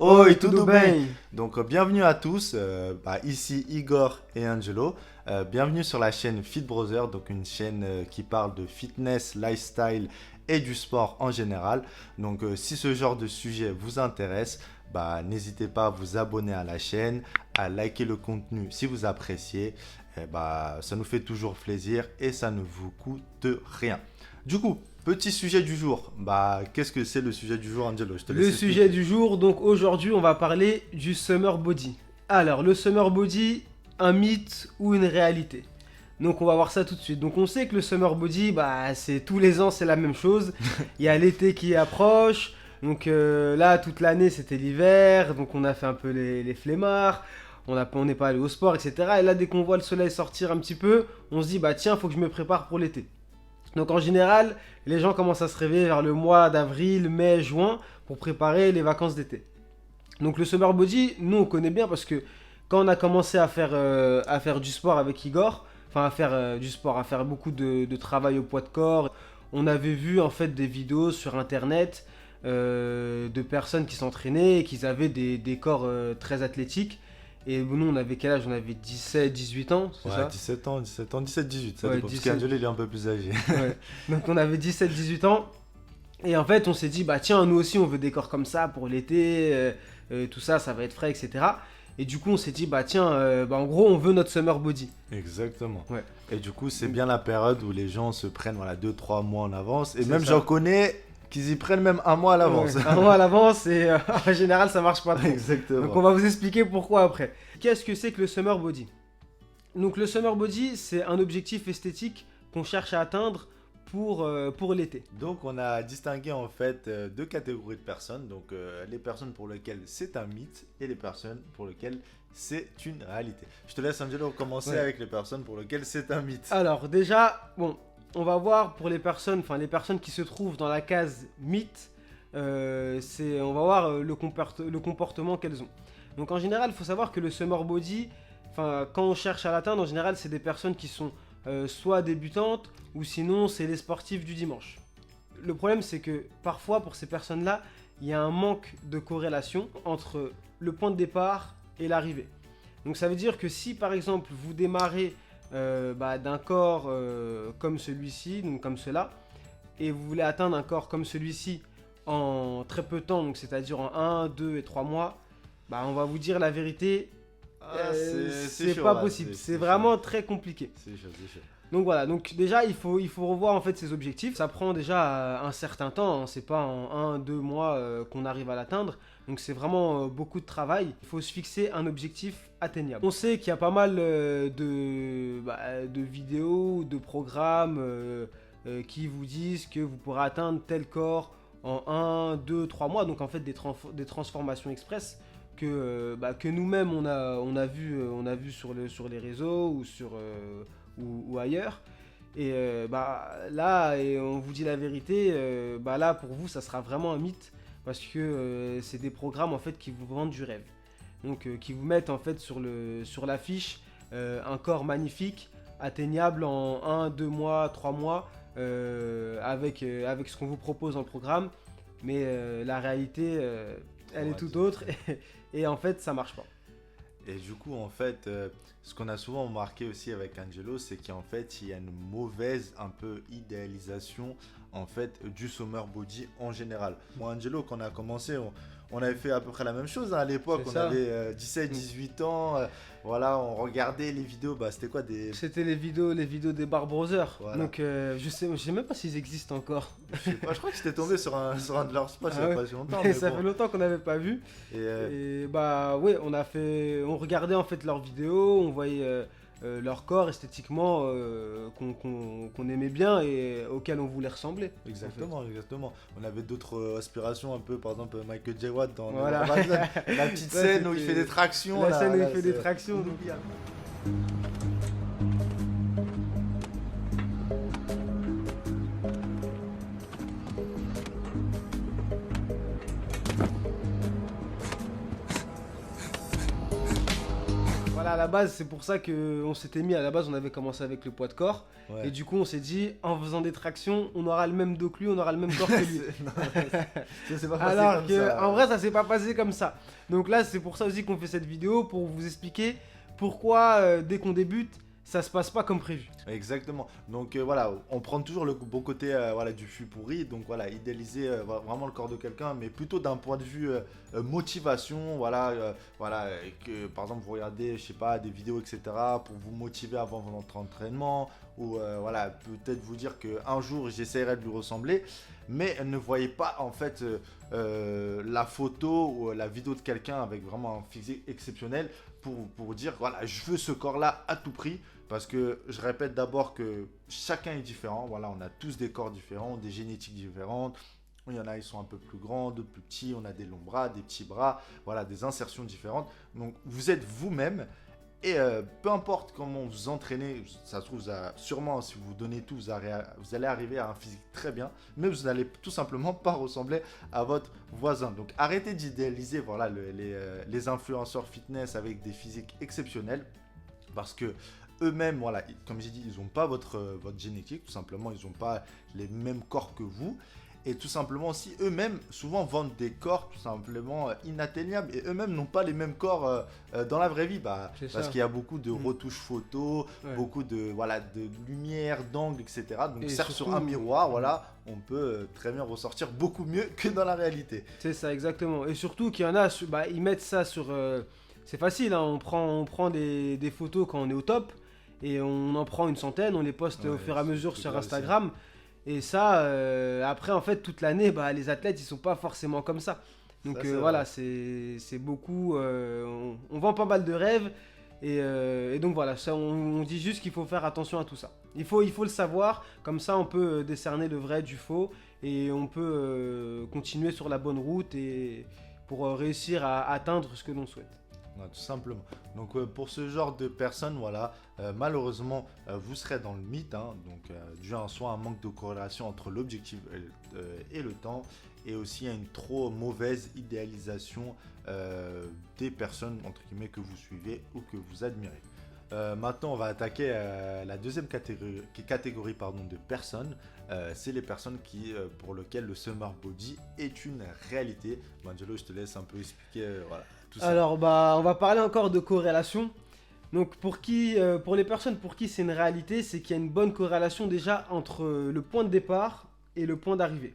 Oi, tudo tudo bem? bem? Donc, bienvenue à tous. Ici Igor et Angelo. Bienvenue sur la chaîne Fit Brother, donc une chaîne qui parle de fitness, lifestyle et du sport en général. Donc, si ce genre de sujet vous intéresse, n'hésitez pas à vous abonner à la chaîne, à liker le contenu si vous appréciez. Ça nous fait toujours plaisir et ça ne vous coûte rien. Du coup, petit sujet du jour. Qu'est-ce que c'est le sujet du jour, Angelo? Je te laisse Le sujet expliquer. du jour, donc aujourd'hui on va parler du summer body. Alors le summer body, un mythe ou une réalité? Donc on va voir ça tout de suite. Donc on sait que le summer body, c'est tous les ans c'est la même chose. Il y a l'été qui approche. Donc là toute l'année c'était l'hiver, donc on a fait un peu les flemmards. On n'est pas allé au sport, etc. Et là dès qu'on voit le soleil sortir un petit peu, on se dit bah tiens faut que je me prépare pour l'été. Donc en général, les gens commencent à se réveiller vers le mois d'avril, mai, juin pour préparer les vacances d'été. Donc le summer body, nous on connaît bien parce que quand on a commencé à faire du sport avec Igor, enfin à faire du sport, à faire beaucoup de travail au poids de corps, on avait vu en fait des vidéos sur internet de personnes qui s'entraînaient et qui avaient des corps très athlétiques. Et nous on avait quel âge? On avait 17, 18 ans, c'est Ouais, ça? 17 ans, 17 ans, 17-18, ça Ouais, dépend. Parce 17. qu'Angelo, il est un peu plus âgé. Ouais. Donc on avait 17-18 ans. Et en fait, on s'est dit, bah tiens, nous aussi, on veut des corps comme ça pour l'été, tout ça, ça va être frais, etc. Et du coup, on s'est dit, bah tiens, en gros, on veut notre summer body. Exactement. Ouais, Et du coup, c'est bien la période où les gens se prennent 2-3 mois en avance. Et c'est même, ça. j'en connais qu'ils y prennent même un mois à l'avance. Ouais, un mois à l'avance, et en général, ça marche pas trop. Donc Exactement. on va vous expliquer pourquoi après. Qu'est-ce que c'est que le summer body? Donc le summer body, c'est un objectif esthétique qu'on cherche à atteindre pour l'été. Donc, on a distingué en fait deux catégories de personnes. Donc, les personnes pour lesquelles c'est un mythe et les personnes pour lesquelles c'est une réalité. Je te laisse, Angelo, commencer Ouais. avec les personnes pour lesquelles c'est un mythe. Alors déjà, bon, on va voir pour les personnes qui se trouvent dans la case mythe, on va voir le comportement qu'elles ont. Donc en général, il faut savoir que le summer body, quand on cherche à l'atteindre, en général, c'est des personnes qui sont soit débutantes ou sinon c'est les sportifs du dimanche. Le problème, c'est que parfois pour ces personnes-là, il y a un manque de corrélation entre le point de départ et l'arrivée. Donc ça veut dire que si par exemple vous démarrez d'un corps comme celui-ci, donc comme cela, et vous voulez atteindre un corps comme celui-ci en très peu de temps, donc c'est-à-dire en 1, 2 et 3 mois, on va vous dire la vérité, c'est chaud, pas là, possible, c'est chaud. vraiment très compliqué. C'est chaud, c'est chaud. Donc voilà, donc déjà il faut revoir en fait ses objectifs. Ça prend déjà un certain temps, hein. C'est pas en 1-2 mois qu'on arrive à l'atteindre. Donc c'est vraiment beaucoup de travail. Il faut se fixer un objectif atteignable. On sait qu'il y a pas mal de vidéos, de programmes qui vous disent que vous pourrez atteindre tel corps en 1, 2, 3 mois. Donc en fait des transformations express que nous-mêmes on a vu sur les réseaux ou ailleurs. Et là, et on vous dit la vérité, là pour vous ça sera vraiment un mythe parce que c'est des programmes en fait qui vous vendent du rêve. Donc qui vous mettent en fait sur l'affiche un corps magnifique, atteignable en 1, 2 mois, 3 mois avec ce qu'on vous propose dans le programme. Mais la réalité, elle est tout autre et en fait ça marche pas. Et du coup, en fait, ce qu'on a souvent remarqué aussi avec Angelo, c'est qu'en fait, il y a une mauvaise un peu idéalisation en fait du summer body en général. Moi, Angelo, quand on a commencé, on avait fait à peu près la même chose hein, à l'époque. C'est On ça. avait 17-18 ans. Voilà, on regardait les vidéos. C'était quoi des... C'était les vidéos des Bar Brothers. Voilà. Donc je sais même pas s'ils existent encore. Je sais pas, je crois que j'étais tombé sur un de leurs spots il y a Ah ouais. pas si longtemps. Mais Mais ça bon. fait longtemps qu'on n'avait pas vu. Et, Et ouais, on regardait en fait leurs vidéos, on voyait leur corps esthétiquement qu'on aimait bien et auquel on voulait ressembler. exactement, exactement. On avait d'autres aspirations un peu, par exemple Michael J. Watt dans Voilà. la petite Ça, scène où il c'était fait des tractions. La là, scène où il là, fait des c'est tractions. inoubliable. Voilà, Voilà, à la base, c'est pour ça qu'on s'était mis, à la base, on avait commencé avec le poids de corps. Ouais. Et du coup, on s'est dit, en faisant des tractions, on aura le même dos que lui, on aura le même corps que lui. Non, ça s'est pas passé Alors comme que, ça. en vrai, ça s'est pas passé comme ça. Donc là, c'est pour ça aussi qu'on fait cette vidéo, pour vous expliquer pourquoi, dès qu'on débute, ça se passe pas comme prévu. Exactement. Donc voilà, on prend toujours le bon côté voilà, du fût pourri. Donc voilà, idéaliser vraiment le corps de quelqu'un, mais plutôt d'un point de vue motivation. Voilà, voilà, et que par exemple vous regardez, je sais pas, des vidéos, etc. pour vous motiver avant votre entraînement. Ou voilà, peut-être vous dire qu'un jour j'essaierai de lui ressembler. Mais ne voyez pas en fait la photo ou la vidéo de quelqu'un avec vraiment un physique exceptionnel pour dire voilà, je veux ce corps-là à tout prix. Parce que je répète d'abord que chacun est différent. Voilà, on a tous des corps différents, des génétiques différentes. Il y en a, ils sont un peu plus grands, d'autres plus petits. On a des longs bras, des petits bras. Voilà, des insertions différentes. Donc, vous êtes vous-même. Et peu importe comment vous entraînez, ça se trouve, sûrement, si vous donnez tout, vous allez arriver à un physique très bien. Mais vous n'allez tout simplement pas ressembler à votre voisin. Donc, arrêtez d'idéaliser voilà, les influenceurs fitness avec des physiques exceptionnels. Parce que eux-mêmes, voilà, comme j'ai dit, ils n'ont pas votre génétique, tout simplement, ils n'ont pas les mêmes corps que vous. Et tout simplement aussi, eux-mêmes, souvent vendent des corps tout simplement inatteignables. Et eux-mêmes n'ont pas les mêmes corps dans la vraie vie. Parce qu'il y a beaucoup de retouches photos, beaucoup de lumière, d'angle, etc. Donc certes, sur un miroir, voilà, on peut très bien ressortir beaucoup mieux que dans la réalité. C'est ça, exactement. Et surtout qu'il y en a, ils mettent ça sur... c'est facile, hein, on prend des photos quand on est au top. Et on en prend une centaine, on les poste au fur et à mesure sur Instagram. Et ça, après, en fait, toute l'année, les athlètes, ils sont pas forcément comme ça. Donc ça, voilà, c'est beaucoup... on vend pas mal de rêves. Et donc voilà, ça, on dit juste qu'il faut faire attention à tout ça. Il faut le savoir, comme ça on peut décerner le vrai du faux. Et on peut continuer sur la bonne route et pour réussir à atteindre ce que l'on souhaite. Ouais, tout simplement. Donc pour ce genre de personnes, voilà, malheureusement, vous serez dans le mythe, hein, donc dû à soit un manque de corrélation entre l'objectif et le temps, et aussi à une trop mauvaise idéalisation des personnes entre guillemets que vous suivez ou que vous admirez. Maintenant, on va attaquer la deuxième catégorie de personnes. C'est les personnes pour lesquelles le summer body est une réalité. Angelo, je te laisse un peu expliquer voilà, tout ça. Alors, on va parler encore de corrélation. Donc, pour les personnes pour qui c'est une réalité, c'est qu'il y a une bonne corrélation déjà entre le point de départ et le point d'arrivée.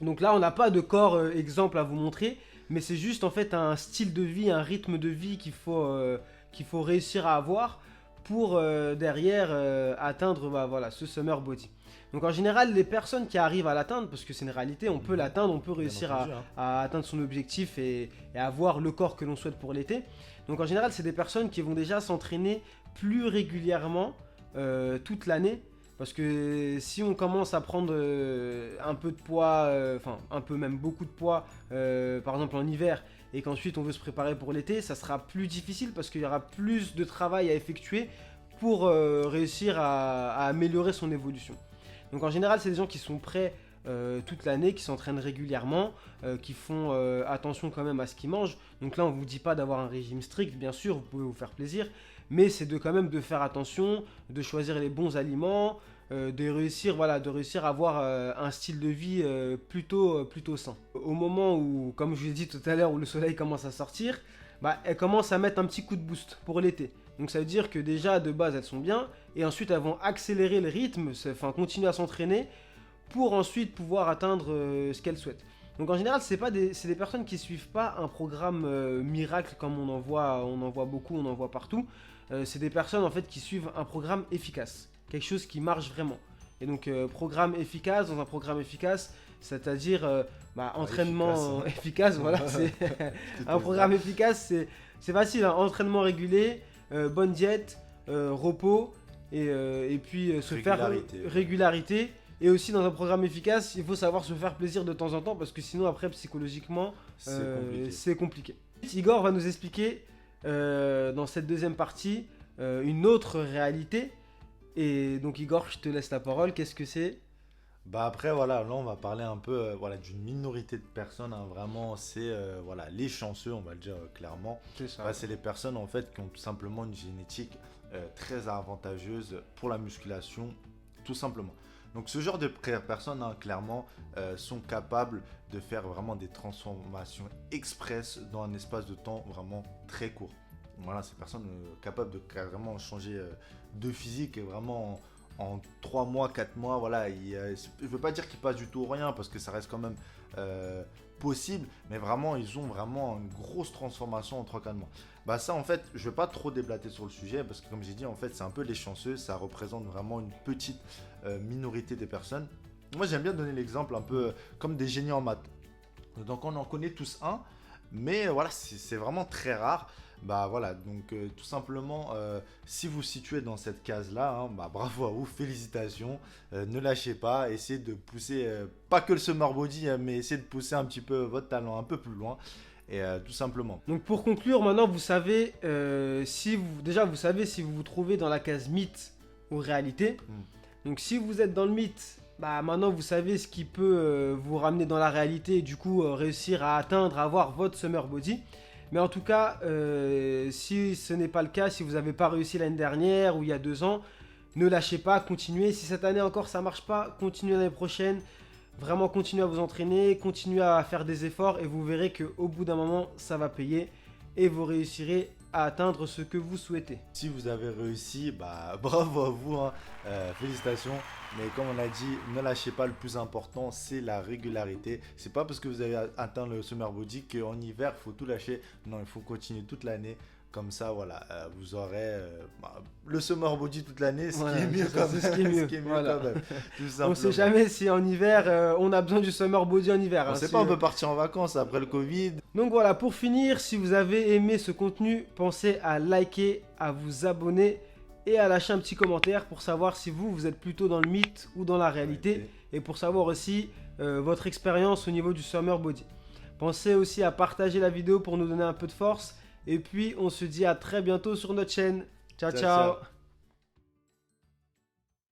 Donc là, on n'a pas de corps exemple à vous montrer, mais c'est juste en fait un style de vie, un rythme de vie qu'il faut réussir à avoir pour derrière atteindre ce summer body. Donc en général, les personnes qui arrivent à l'atteindre, parce que c'est une réalité, on peut l'atteindre, on peut réussir à atteindre son objectif et avoir le corps que l'on souhaite pour l'été. Donc en général, c'est des personnes qui vont déjà s'entraîner plus régulièrement toute l'année. Parce que si on commence à prendre un peu de poids, un peu même beaucoup de poids, par exemple en hiver, et qu'ensuite on veut se préparer pour l'été, ça sera plus difficile parce qu'il y aura plus de travail à effectuer pour réussir à améliorer son évolution. Donc en général, c'est des gens qui sont prêts toute l'année, qui s'entraînent régulièrement, qui font attention quand même à ce qu'ils mangent. Donc là, on ne vous dit pas d'avoir un régime strict, bien sûr, vous pouvez vous faire plaisir, mais c'est quand même de faire attention, de choisir les bons aliments, de réussir à avoir un style de vie plutôt sain. Au moment où, comme je vous ai dit tout à l'heure, où le soleil commence à sortir, elles commencent à mettre un petit coup de boost pour l'été. Donc ça veut dire que déjà de base elles sont bien, et ensuite elles vont accélérer le rythme, continuer à s'entraîner pour ensuite pouvoir atteindre ce qu'elles souhaitent. Donc en général, c'est des personnes qui suivent pas un programme miracle comme on en voit beaucoup, on en voit partout. C'est des personnes en fait qui suivent un programme efficace, quelque chose qui marche vraiment. Et donc programme efficace, dans un programme efficace, c'est-à-dire entraînement efficace, voilà, c'est un programme efficace, c'est facile, hein, entraînement régulier, bonne diète, repos et puis régularité. Et aussi dans un programme efficace, il faut savoir se faire plaisir de temps en temps parce que sinon après psychologiquement c'est compliqué. Igor va nous expliquer dans cette deuxième partie une autre réalité. Et donc Igor, je te laisse la parole, qu'est-ce que c'est ? Bah après voilà, là on va parler un peu voilà, d'une minorité de personnes, hein. Vraiment c'est voilà, les chanceux, on va le dire clairement. C'est ça. Bah, c'est les personnes en fait qui ont tout simplement une génétique très avantageuse pour la musculation, tout simplement. Donc ce genre de personnes, hein, clairement, sont capables de faire vraiment des transformations express dans un espace de temps vraiment très court. Voilà, ces personnes capables de carrément changer de physique et vraiment en 3 mois, 4 mois, voilà. Je ne veux pas dire qu'ils passent du tout au rien parce que ça reste quand même possible, mais vraiment, ils ont vraiment une grosse transformation en 3-4 mois. Bah ça, en fait, je ne vais pas trop déblater sur le sujet parce que comme j'ai dit, en fait, c'est un peu les chanceux, ça représente vraiment une petite minorité des personnes. Moi, j'aime bien donner l'exemple un peu comme des génies en maths. Donc, on en connaît tous un, mais voilà, c'est vraiment très rare. Bah voilà, donc tout simplement, si vous situez dans cette case-là, hein, bah, bravo à vous, félicitations. Ne lâchez pas, essayez de pousser, pas que le summer body, hein, mais essayez de pousser un petit peu votre talent un peu plus loin. Et tout simplement. Donc pour conclure, maintenant vous savez déjà vous savez si vous vous trouvez dans la case mythe ou réalité. Donc si vous êtes dans le mythe, bah maintenant vous savez ce qui peut vous ramener dans la réalité et du coup réussir à atteindre, à avoir votre summer body. Mais en tout cas, si ce n'est pas le cas, si vous n'avez pas réussi l'année dernière ou il y a 2 ans, ne lâchez pas, continuez. Si cette année encore ça marche pas, continuez l'année prochaine. Vraiment continuez à vous entraîner, continuez à faire des efforts et vous verrez qu'au bout d'un moment, ça va payer et vous réussirez à atteindre ce que vous souhaitez. Si vous avez réussi, bah bravo à vous, hein. Félicitations. Mais comme on a dit, ne lâchez pas, le plus important, c'est la régularité. C'est pas parce que vous avez atteint le summer body qu'en hiver, il faut tout lâcher. Non, il faut continuer toute l'année. Comme ça, voilà, vous aurez le summer body toute l'année, ce qui est mieux quand même. C'est ce qui est mieux. Ce qui est mieux Voilà. quand même, tout On ne simplement. sait jamais si en hiver, on a besoin du summer body en hiver. On hein, sait si- pas, on peut partir en vacances après le Covid. Donc voilà, pour finir, si vous avez aimé ce contenu, pensez à liker, à vous abonner et à lâcher un petit commentaire pour savoir si vous êtes plutôt dans le mythe ou dans la réalité et pour savoir aussi votre expérience au niveau du summer body. Pensez aussi à partager la vidéo pour nous donner un peu de force et puis on se dit à très bientôt sur notre chaîne. Ciao Ciao, ciao. ciao.